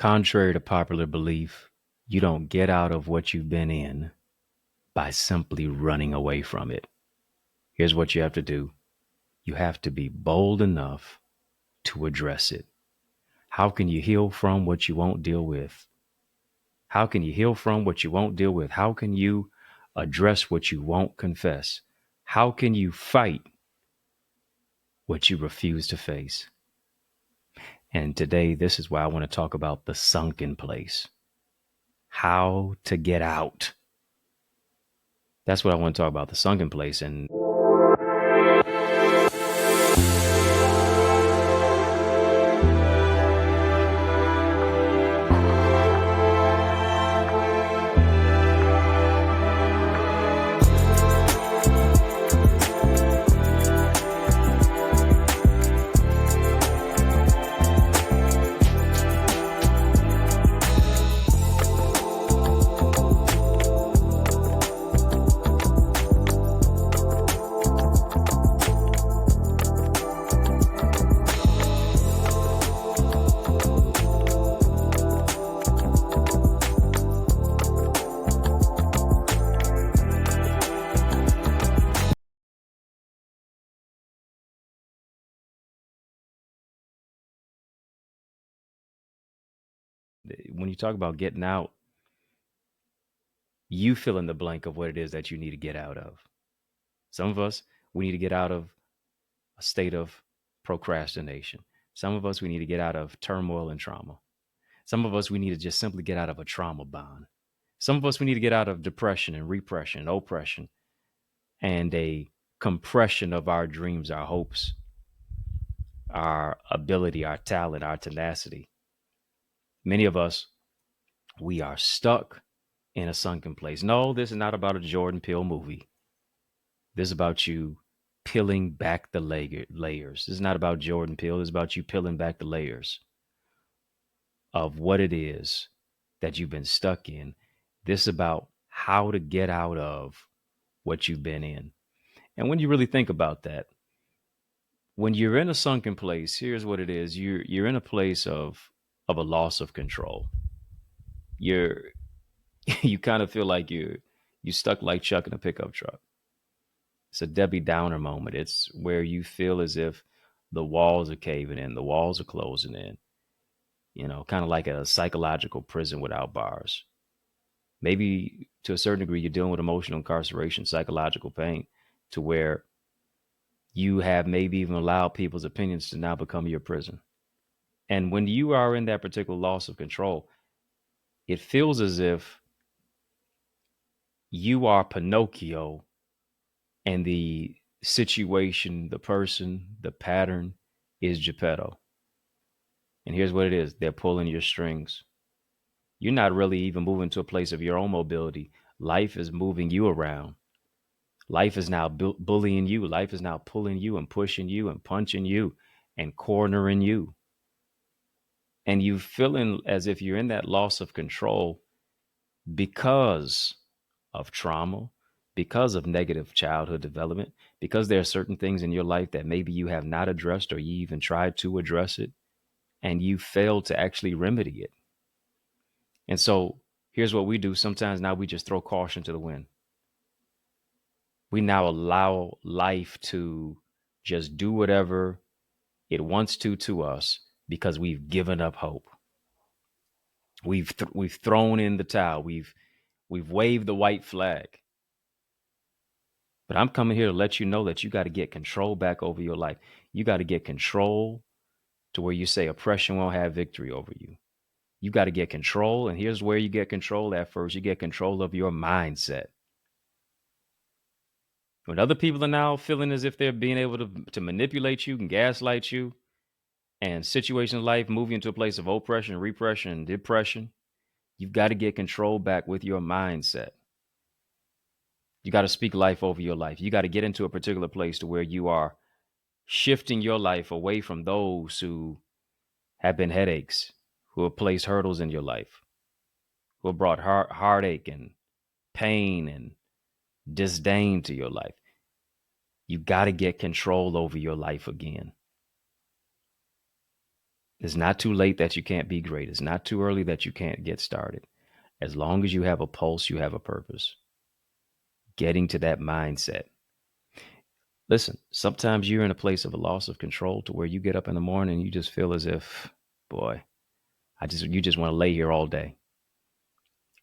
Contrary to popular belief, you don't get out of what you've been in by simply running away from it. Here's what you have to do. You have to be bold enough to address it. How can you heal from what you won't deal with? How can you heal from what you won't deal with? How can you address what you won't confess? How can you fight what you refuse to face? And today, this is why I want to talk about the sunken place. How to get out. That's what I want to talk about, the sunken place. And when you talk about getting out, you fill in the blank of what it is that you need to get out of. Some of us, we need to get out of a state of procrastination. Some of us, we need to get out of turmoil and trauma. Some of us, we need to just simply get out of a trauma bond. Some of us, we need to get out of depression and repression, oppression, and a compression of our dreams, our hopes, our ability, our talent, our tenacity. Many of us, we are stuck in a sunken place. No, this is not about a Jordan Peele movie. This is about you peeling back the layers. This is not about Jordan Peele. This is about you peeling back the layers of what it is that you've been stuck in. This is about how to get out of what you've been in. And when you really think about that, when you're in a sunken place, here's what it is. You're in a place of a loss of control. You kind of feel like you stuck like Chuck in a pickup truck. It's a Debbie Downer moment. It's where you feel as if the walls are caving in, the walls are closing in, kind of like a psychological prison without bars. Maybe to a certain degree, you're dealing with emotional incarceration, psychological pain, to where you have maybe even allowed people's opinions to now become your prison. And when you are in that particular loss of control, it feels as if you are Pinocchio and the situation, the person, the pattern is Geppetto. And here's what it is. They're pulling your strings. You're not really even moving to a place of your own mobility. Life is moving you around. Life is now bullying you. Life is now pulling you and pushing you and punching you and cornering you. And you feeling as if you're in that loss of control because of trauma, because of negative childhood development, because there are certain things in your life that maybe you have not addressed or you even tried to address it and you failed to actually remedy it. And so here's what we do. Sometimes now we just throw caution to the wind. We now allow life to just do whatever it wants to us because we've given up hope. We've thrown in the towel. We've waved the white flag. But I'm coming here to let you know that you got to get control back over your life. You got to get control to where you say oppression won't have victory over you. You got to get control. And here's where you get control at first. You get control of your mindset. When other people are now feeling as if they're being able to manipulate you and gaslight you, and situations in life move you into a place of oppression, repression, and depression, you've got to get control back with your mindset. You got to speak life over your life. You got to get into a particular place to where you are shifting your life away from those who have been headaches, who have placed hurdles in your life, who have brought heartache and pain and disdain to your life. You got to get control over your life again. It's not too late that you can't be great. It's not too early that you can't get started. As long as you have a pulse, you have a purpose. Getting to that mindset. Listen, sometimes you're in a place of a loss of control to where you get up in the morning and you just feel as if, boy, you just want to lay here all day.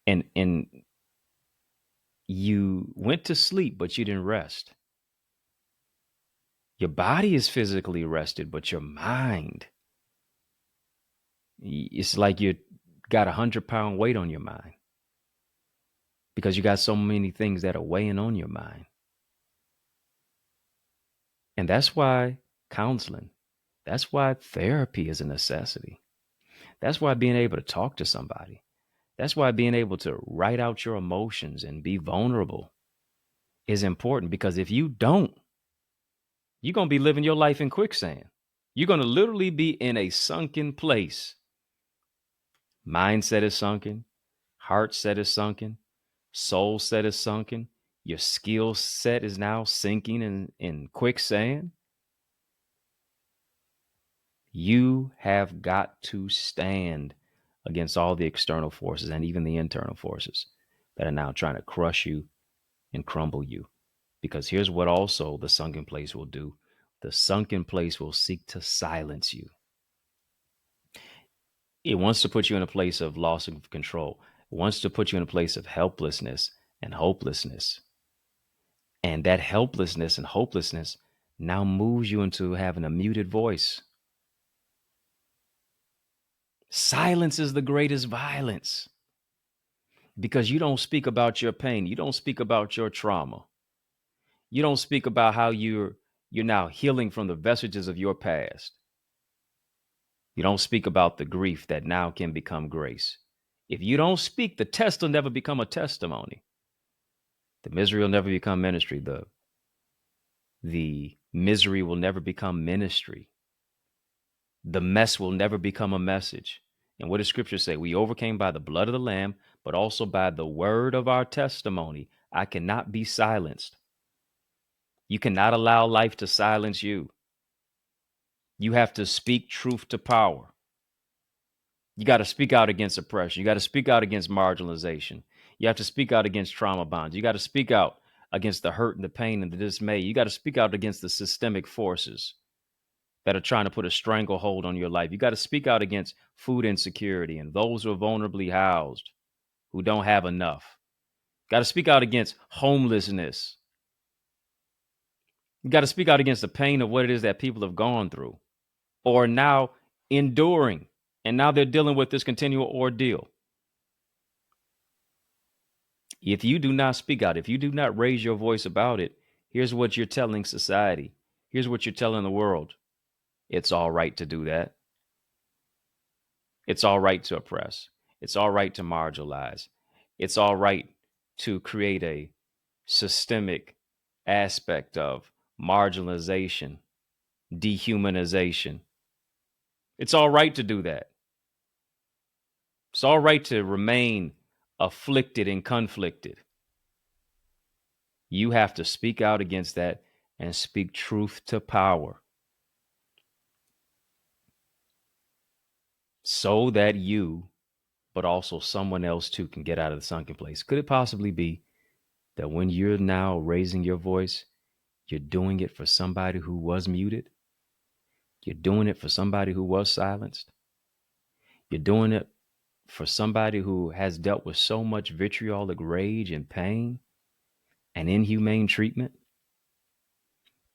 And you went to sleep, but you didn't rest. Your body is physically rested, but your mind, it's like you got 100-pound weight on your mind because you got so many things that are weighing on your mind. And that's why counseling, that's why therapy is a necessity. That's why being able to talk to somebody, that's why being able to write out your emotions and be vulnerable is important, because if you don't, you're going to be living your life in quicksand. You're going to literally be in a sunken place. Mindset is sunken. Heart set is sunken. Soul set is sunken. Your skill set is now sinking in quicksand. You have got to stand against all the external forces and even the internal forces that are now trying to crush you and crumble you. Because here's what also the sunken place will do. The sunken place will seek to silence you. It wants to put you in a place of loss of control. It wants to put you in a place of helplessness and hopelessness. And that helplessness and hopelessness now moves you into having a muted voice. Silence is the greatest violence, because you don't speak about your pain. You don't speak about your trauma. You don't speak about how you're now healing from the vestiges of your past. You don't speak about the grief that now can become grace. If you don't speak, the test will never become a testimony. The misery will never become ministry. The misery will never become ministry. The mess will never become a message. And what does scripture say? We overcame by the blood of the Lamb, but also by the word of our testimony. I cannot be silenced. You cannot allow life to silence you. You have to speak truth to power. You got to speak out against oppression. You got to speak out against marginalization. You have to speak out against trauma bonds. You got to speak out against the hurt and the pain and the dismay. You got to speak out against the systemic forces that are trying to put a stranglehold on your life. You got to speak out against food insecurity and those who are vulnerably housed, who don't have enough. Got to speak out against homelessness. You got to speak out against the pain of what it is that people have gone through or now enduring. And now they're dealing with this continual ordeal. If you do not speak out, if you do not raise your voice about it, here's what you're telling society. Here's what you're telling the world. It's all right to do that. It's all right to oppress. It's all right to marginalize. It's all right to create a systemic aspect of marginalization, dehumanization. It's all right to do that. It's all right to remain afflicted and conflicted. You have to speak out against that and speak truth to power so that you, but also someone else too, can get out of the sunken place. Could it possibly be that when you're now raising your voice, you're doing it for somebody who was muted? You're doing it for somebody who was silenced? You're doing it for somebody who has dealt with so much vitriolic rage and pain and inhumane treatment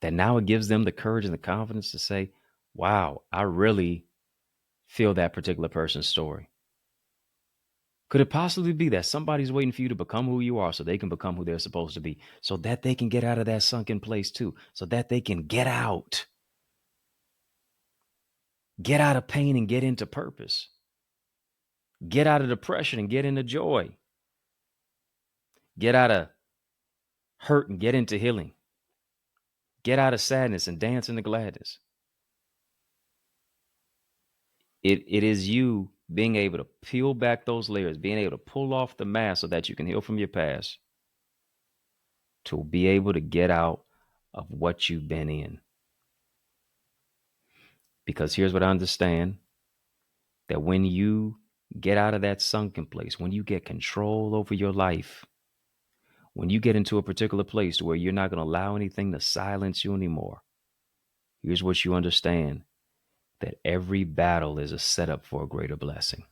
that now it gives them the courage and the confidence to say, wow, I really feel that particular person's story. Could it possibly be that somebody's waiting for you to become who you are so they can become who they're supposed to be, so that they can get out of that sunken place too, so that they can get out of pain and get into purpose, get out of depression and get into joy, get out of hurt and get into healing, get out of sadness and dance into gladness? It is you being able to peel back those layers, being able to pull off the mask so that you can heal from your past, to be able to get out of what you've been in. Because here's what I understand. that when you get out of that sunken place, when you get control over your life, when you get into a particular place where you're not going to allow anything to silence you anymore, here's what you understand: that every battle is a setup for a greater blessing.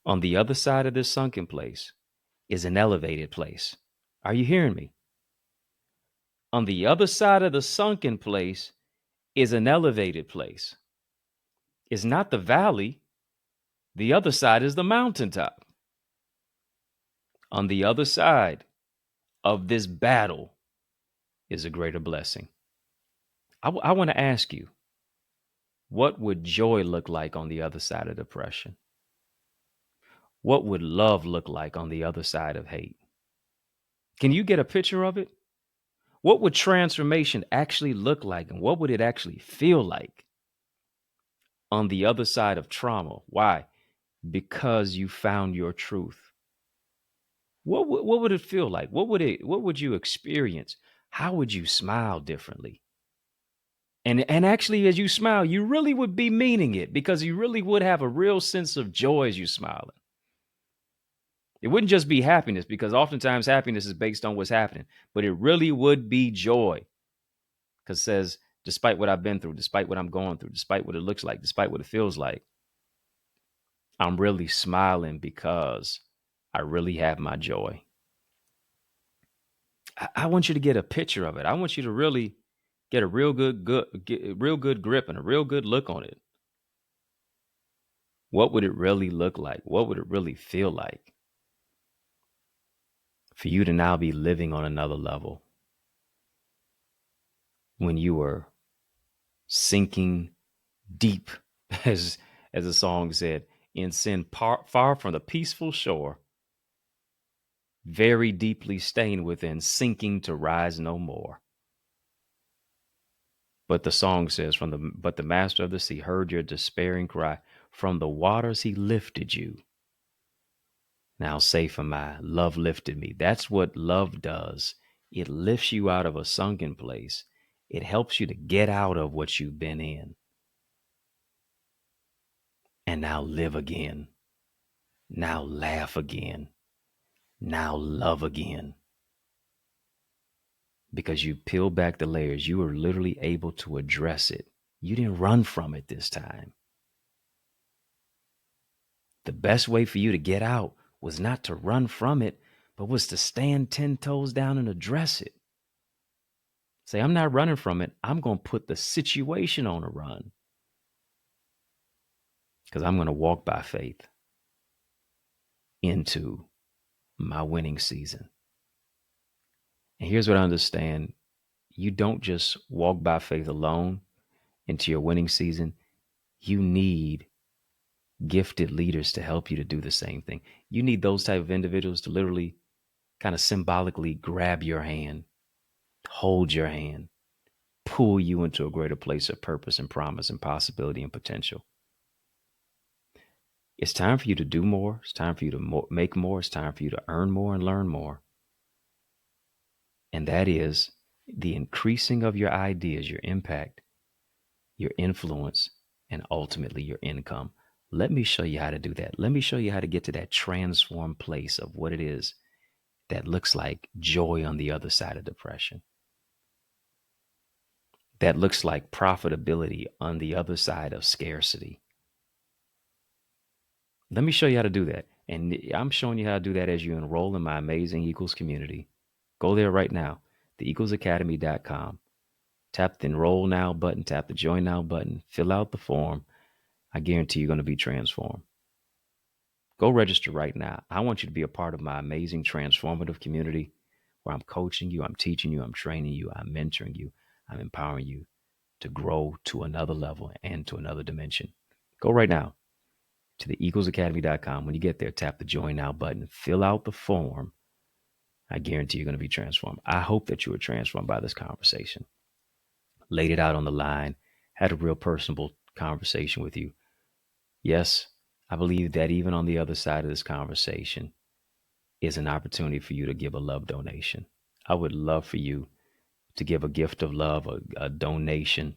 On the other side of this sunken place is an elevated place. Are you hearing me? On the other side of the sunken place is an elevated place. It's not the valley. The other side is the mountaintop. On the other side of this battle is a greater blessing. I want to ask you, what would joy look like on the other side of depression? What would love look like on the other side of hate? Can you get a picture of it? What would transformation actually look like, and what would it actually feel like on the other side of trauma? Why? Because you found your truth. What would it feel like? What would you experience? How would you smile differently? And actually, as you smile, you really would be meaning it, because you really would have a real sense of joy as you smiling. It wouldn't just be happiness, because oftentimes happiness is based on what's happening, but it really would be joy, because it says, despite what I've been through, despite what I'm going through, despite what it looks like, despite what it feels like, I'm really smiling because I really have my joy. I want you to get a picture of it. I want you to really get a real good grip and a real good look on it. What would it really look like? What would it really feel like for you to now be living on another level, when you were sinking deep, as the song said, in sin, far from the peaceful shore, very deeply stained within, sinking to rise no more? But the song says, but the master of the sea heard your despairing cry. From the waters he lifted you. Now safe am I. Love lifted me. That's what love does. It lifts you out of a sunken place. It helps you to get out of what you've been in. And now live again. Now laugh again. Now love again. Because you peel back the layers, you were literally able to address it. You didn't run from it this time. The best way for you to get out was not to run from it, but was to stand 10 toes down and address it. Say, I'm not running from it. I'm going to put the situation on a run, because I'm going to walk by faith into my winning season. And here's what I understand. You don't just walk by faith alone into your winning season. You need gifted leaders to help you to do the same thing. You need those type of individuals to literally kind of symbolically grab your hand, hold your hand, pull you into a greater place of purpose and promise and possibility and potential. It's time for you to do more. It's time for you to make more. It's time for you to earn more and learn more. And that is the increasing of your ideas, your impact, your influence, and ultimately your income. Let me show you how to do that. Let me show you how to get to that transformed place of what it is that looks like joy on the other side of depression. That looks like profitability on the other side of scarcity. Let me show you how to do that. And I'm showing you how to do that as you enroll in my amazing Eagles community. Go there right now, theeaglesacademy.com. Tap the enroll now button, tap the join now button, fill out the form. I guarantee you're going to be transformed. Go register right now. I want you to be a part of my amazing transformative community where I'm coaching you, I'm teaching you, I'm training you, I'm mentoring you, I'm empowering you to grow to another level and to another dimension. Go right now to theeaglesacademy.com. When you get there, tap the join now button, fill out the form. I guarantee you're going to be transformed. I hope that you were transformed by this conversation. Laid it out on the line, had a real personable conversation with you. Yes, I believe that even on the other side of this conversation is an opportunity for you to give a love donation. I would love for you to give a gift of love, a donation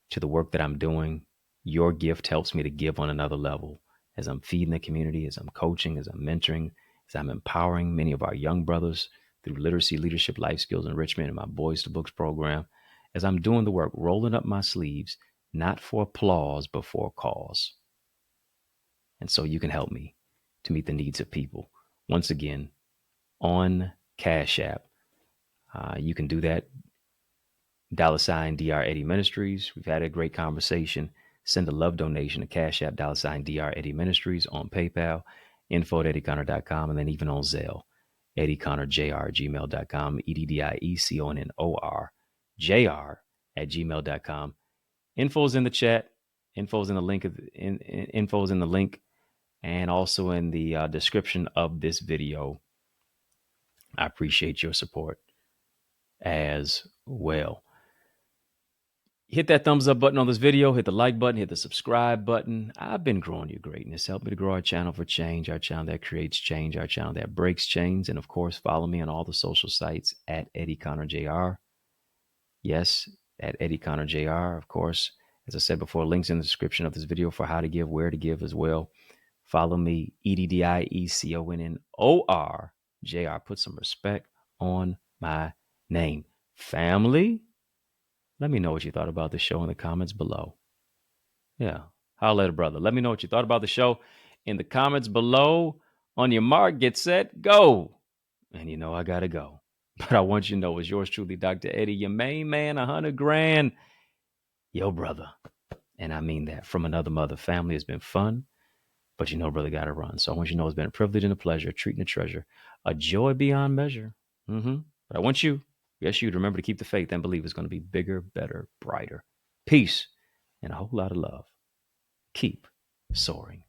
to the work that I'm doing, Your gift helps me to give on another level as I'm feeding the community, as I'm coaching, as I'm mentoring, as I'm empowering many of our young brothers through literacy, leadership, life skills enrichment, and my Boys to Books program, as I'm doing the work, rolling up my sleeves, not for applause, but for a cause. And so you can help me to meet the needs of people. Once again, on Cash App, you can do that. $Dr. Eddie Ministries. We've had a great conversation. Send a love donation to Cash App, $Dr. Eddie Ministries, on PayPal, info@EddieConnor.com, and then even on Zelle, EddieConnorJr @gmail.com, EddieConnorJr @gmail.com. Info's in the chat. Info's in the link. Info's in the link, and also in the description of this video. I appreciate your support as well. Hit that thumbs up button on this video, hit the like button, hit the subscribe button. I've been growing your greatness. Help me to grow our channel for change, our channel that creates change, our channel that breaks chains. And of course, follow me on all the social sites at EddieConnorJr. Yes, at EddieConnorJr. Of course, as I said before, links in the description of this video for how to give, where to give as well. Follow me, EddieConnorJr. Put some respect on my name. Family, let me know what you thought about the show in the comments below. Yeah, holla at a brother. Let me know what you thought about the show in the comments below. On your mark, get set, go. And you know I gotta go. But I want you to know it's yours truly, Dr. Eddie, your main man, 100 grand. Yo, brother. And I mean that. From another mother. Family has been fun, but you know, brother, gotta run. So I want you to know it's been a privilege and a pleasure, treating a treasure, a joy beyond measure. But I want you, yes, you to remember to keep the faith and believe it's going to be bigger, better, brighter. Peace and a whole lot of love. Keep soaring.